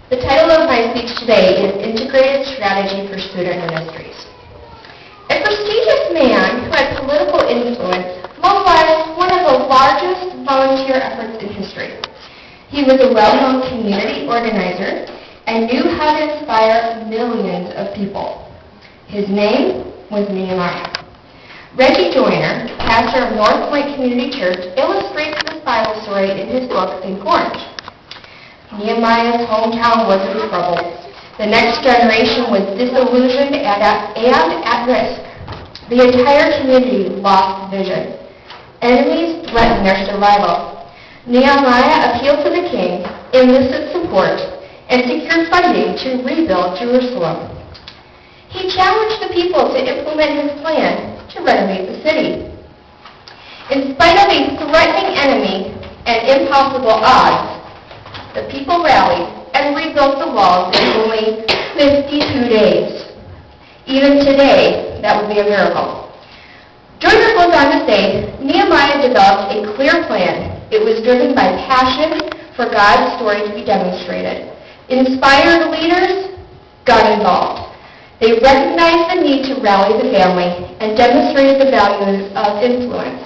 The title of my speech today is Integrated Strategy for Student Ministries. A prestigious man who had political influence mobilized one of the largest volunteer efforts in history. He was a well-known community organizer and knew how to inspire millions of people. His name was Nehemiah. Reggie Joyner, pastor of North Point Community Church, illustrates this Bible story in his book, Think Orange. Nehemiah's hometown was in trouble. The next generation was disillusioned and at risk. The entire community lost vision. Enemies threatened their survival. Nehemiah appealed to the king, enlisted support, and secured funding to rebuild Jerusalem. He challenged the people to implement his plan to renovate the city. In spite of a threatening enemy and impossible odds, the people rallied and rebuilt the walls in only 52 days. Even today, that would be a miracle. Joyner goes on to say, Nehemiah developed a clear plan. It was driven by passion for God's story to be demonstrated. Inspired leaders got involved. They recognized the need to rally the family and demonstrated the values of influence.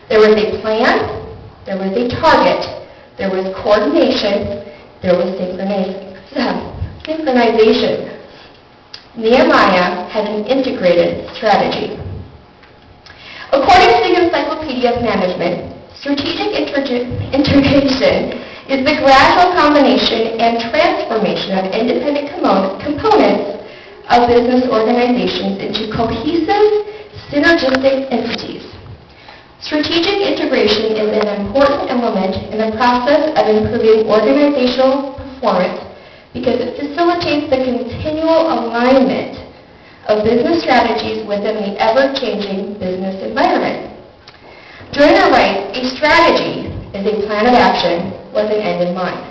There was a plan, there was a target, there was coordination, there was synchronization. Nehemiah had an integrated strategy. According to the Encyclopedia of Management, strategic integration is the gradual combination and transformation of independent components of business organizations into cohesive, synergistic entities. Strategic integration is an important element in the process of improving organizational performance because it facilitates the continual alignment of business strategies within the ever-changing business environment. Joyner writes, a strategy is a plan of action with an end in mind.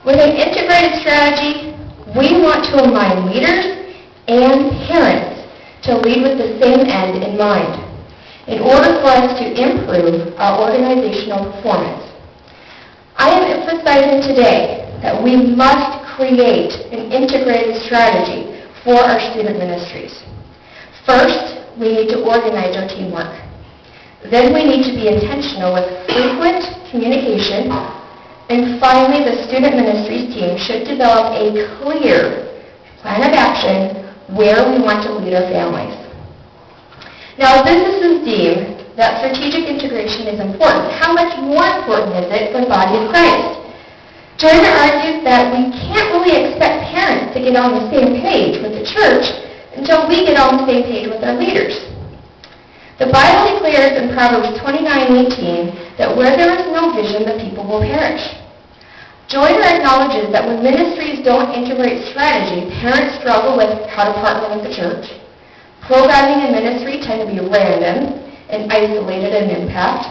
With an integrated strategy, we want to align leaders and parents to lead with the same end in mind in order for us to improve our organizational performance. I am emphasizing today that we must create an integrated strategy for our student ministries. First, we need to organize our teamwork. Then we need to be intentional with frequent communication. And finally, the student ministries team should develop a clear plan of action where we want to lead our families. Now, businesses deem that strategic integration is important. How much more important is it for the body of Christ? Joyner argues that we can't really expect parents to get on the same page with the church until we get on the same page with our leaders. The Bible declares in Proverbs 29:18 that where there is no vision, the people will perish. Joyner acknowledges that when ministries don't integrate strategy, parents struggle with how to partner with the church. Programming and ministry tend to be random and isolated in impact.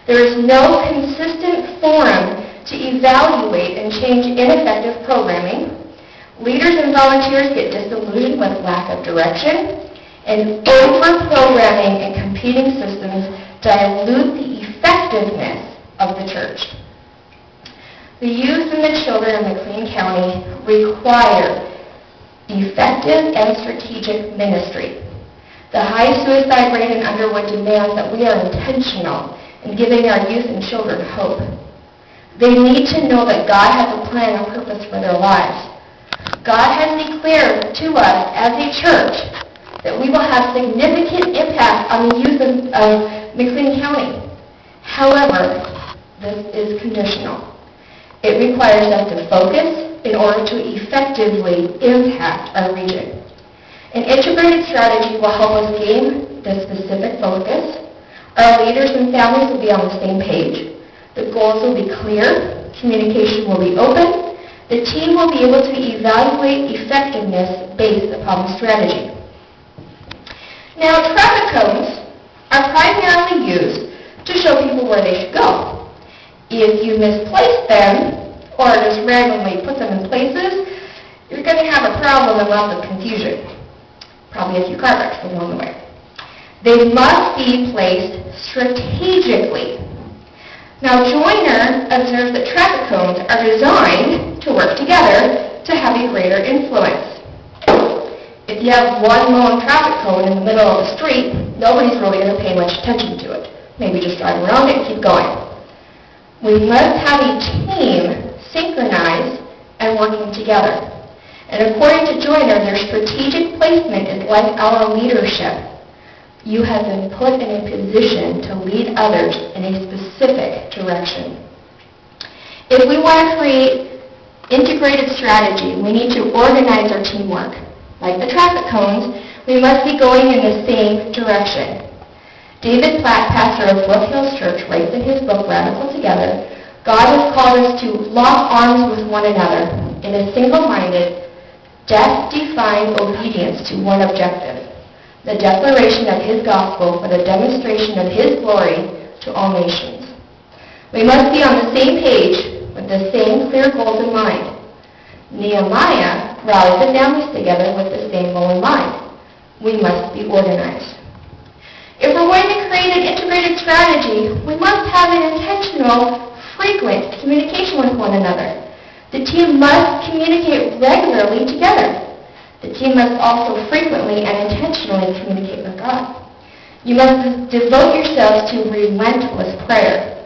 There is no consistent forum to evaluate and change ineffective programming. Leaders and volunteers get disillusioned with lack of direction, and over-programming and competing systems dilute the effectiveness of the church. The youth and the children of McLean County require effective and strategic ministry. The high suicide rate in Underwood demands that we are intentional in giving our youth and children hope. They need to know that God has a plan and purpose for their lives. God has declared to us as a church that we will have significant impact on the youth of McLean County. However, this is conditional. It requires us to focus in order to effectively impact our region. An integrated strategy will help us gain the specific focus. Our leaders and families will be on the same page. The goals will be clear. Communication will be open. The team will be able to evaluate effectiveness based upon the strategy. Now, traffic cones are primarily used to show people where they should go. If you misplace them or just randomly put them in places, you're going to have a problem and lots of confusion. Probably a few car wrecks along the way. They must be placed strategically. Now, Joyner observes that traffic cones are designed to work together to have a greater influence. If you have one lone traffic cone in the middle of the street, nobody's really going to pay much attention to it. Maybe just drive around it and keep going. We must have a team synchronized and working together. And according to Joyner, their strategic placement is like our leadership. You have been put in a position to lead others in a specific direction. If we want to create integrated strategy, we need to organize our teamwork. Like the traffic cones, we must be going in the same direction. David Platt, pastor of Brook Hills Church, writes in his book, Radical Together, God has called us to lock arms with one another in a single-minded, death-defying obedience to one objective, the declaration of His gospel for the demonstration of His glory to all nations. We must be on the same page with the same clear goals in mind. Nehemiah rallied the families together with the same goal in mind. We must be organized. If we're going to create an integrated strategy, we must have an intentional, frequent communication with one another. The team must communicate regularly together. The team must also frequently and intentionally communicate with God. You must devote yourselves to relentless prayer.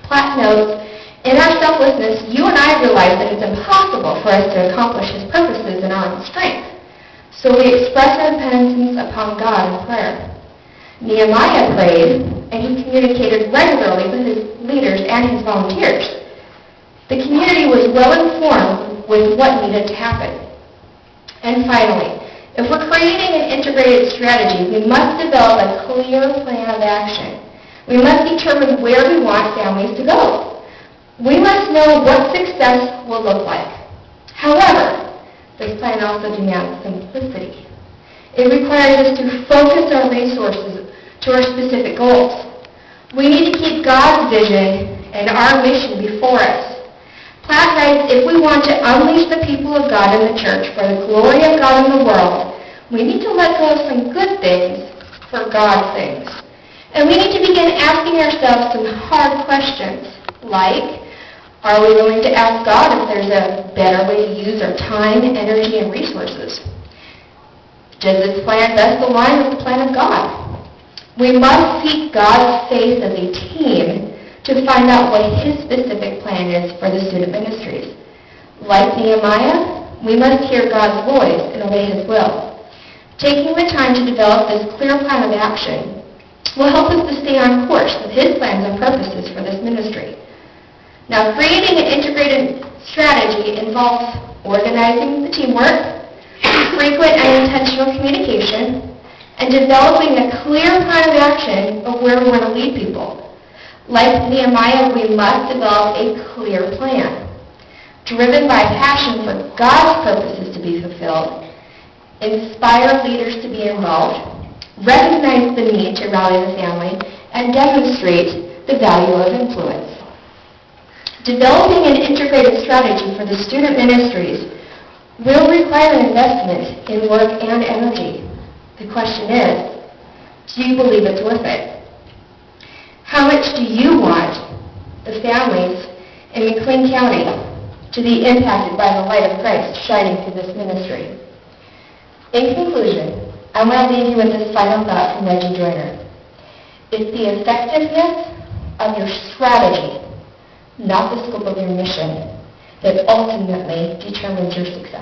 Platt notes, in our selflessness, you and I realize that it's impossible for us to accomplish His purposes in our own strength. So we express our dependence upon God in prayer. Nehemiah prayed, and he communicated regularly with his leaders and his volunteers. The community was well informed with what needed to happen. And finally, if we're creating an integrated strategy, we must develop a clear plan of action. We must determine where we want families to go. We must know what success will look like. However, this plan also demands simplicity. It requires us to focus our resources to our specific goals. We need to keep God's vision and our mission before us. Platt writes, if we want to unleash the people of God in the church for the glory of God in the world, we need to let go of some good things for God's things. And we need to begin asking ourselves some hard questions, like, are we willing to ask God if there's a better way to use our time, energy, and resources? Does this plan best align with the plan of God? We must seek God's face as a team to find out what His specific plan is for the student ministries. Like Nehemiah, we must hear God's voice and obey His will. Taking the time to develop this clear plan of action will help us to stay on course with His plans and purposes for this ministry. Now, creating an integrated strategy involves organizing the teamwork, frequent and intentional communication, and developing a clear plan of action of where we want to lead people. Like Nehemiah, we must develop a clear plan, driven by passion for God's purposes to be fulfilled, inspire leaders to be involved, recognize the need to rally the family, and demonstrate the value of influence. Developing an integrated strategy for the student ministries will require investment in work and energy. The question is, do you believe it's worth it? How much do you want the families in McLean County to be impacted by the light of Christ shining through this ministry? In conclusion, I want to leave you with this final thought from Reggie Joyner. It's the effectiveness of your strategy, not the scope of your mission, that ultimately determines your success.